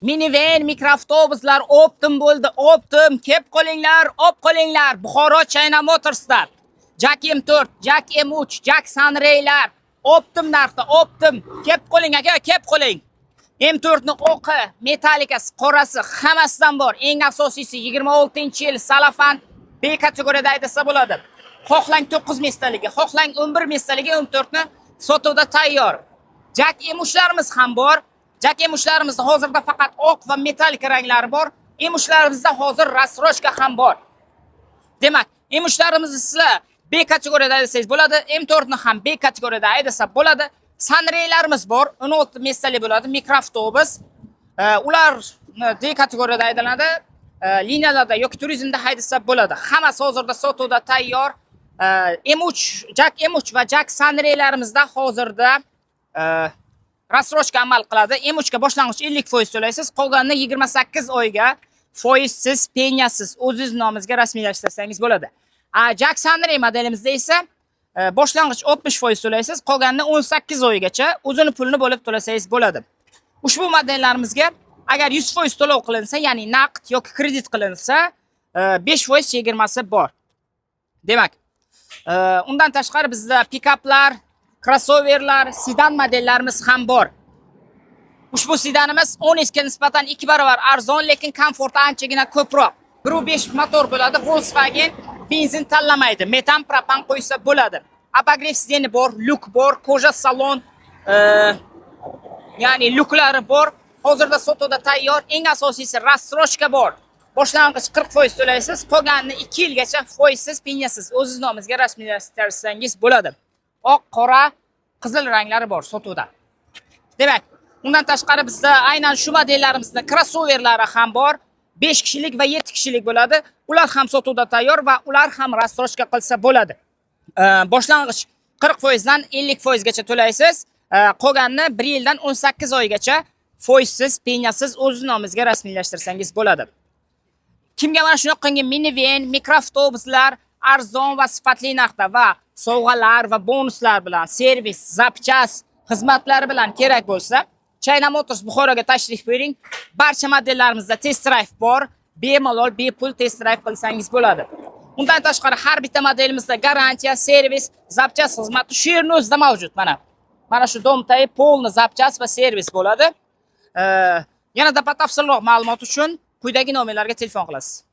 Minivan, mikroavtobuslar optim bo'ldi, optim. Kep qolinglar, op qolinglar. Buxoro China Motors'da. Jack M4, Jack M3, Jack Sunray'lar. Optim narxda, optim. Kep qoling aka, kep qoling. M4 ni o'qi, metallikasi, qorasi hammasidan bor. Eng asosiysi 26-yil salafan B kategoriyada haydasa bo'ladi. Xohlang 9 mestaligi, xohlang 11 mestaligi M4 ni sotuvda tayyor. Jack M3'larimiz ham bor. Jack M3'larimizda hozirda faqat oq va metallik ranglari bor. M3'larimizda hozir rasrochka ham bor. Demak, M3'larimizni sizlar B kategoriyada haydasangiz bo'ladi. M4 ni ham B kategoriyada haydasa bo'ladi. Sunray'larimiz bor. 16 mestali bo'ladi. Mikroavtobus. Ular D kategoriyada haydanadi. Liniyalarda yoki turizmda haydasa bo'ladi. Hammasi hozirda sotuvda tayyor. Jack M3 va Jack Sunray'larimizda hozirda rasrochka amal qiladi. M3 ga boshlang'ich 50% to'laysiz, qolganini 28 oyga foizsiz, penyasiz o'zingiz nomingizga rasmiylashtirsangiz bo'ladi. Jack Sunray modelimizda esa boshlang'ich 60% to'laysiz, qolganini 18 oygacha o'zini pulini bo'lib to'lasangiz bo'ladi. Ushbu modellarimizga agar 100% to'lov qilinsa, ya'ni naqd yoki kredit qilinsa, 5% chegirmasi bor. Demak, undan tashqari bizda pikaplar, crossoverlar, sedan modellarimiz ham bor. Ushbu sedanimiz 10 ga nisbatan 2 barobar arzon, lekin komforti anchagina ko'proq. 1.5 motor bo'ladi. Volkswagen benzin tanlamaydi. Metan, propan qo'ysa bo'ladi. Abagrev sideni bor, luk bor, koja salon, ya'ni luklari bor. Hozirda sotuvda tayyor. Eng asosiysi rasrochka bor. Boshlang'ich 40% to'laysiz, qolganini 2 yilgacha foizsiz, penyasiz o'zingiz nomingizga rasmiylashtirsangiz bo'ladi. Oq, qora, qizil ranglari bor sotuvda. Demak, undan tashqari bizda aynan shu modellarimizda crossoverlari ham bor. 5 kishilik va 7 kishilik bo'ladi. Ular ham sotuvda tayyor va ular ham rasrochka qilsa bo'ladi. Boshlang'ich 40% dan 50% gacha to'laysiz. Qolganini 1 yildan 18 oygacha foizsiz, penyasiz o'z nomingizga rasmiylashtirsangiz bo'ladi. Kimga mana shunaqangi minivan, mikroavtobuslar arzon va sifatli narxda va sovg'alar va bonuslar bilan, servis, zapchas xizmatlari bilan kerak bo'lsa, China Motors Buxoroga tashrif buyuring. Barcha modellarimizda test drive bor. Bemalol bepul test drive qilsangiz bo'ladi. Undan tashqari har bitta modelimizda garantiya, servis, zapchas xizmati shu yerning o'zida mavjud. Mana shu domtay polni zapchas va servis bo'ladi. Yanada batafsilroq ma'lumot uchun quyidagi nomerlarga telefon qilasiz.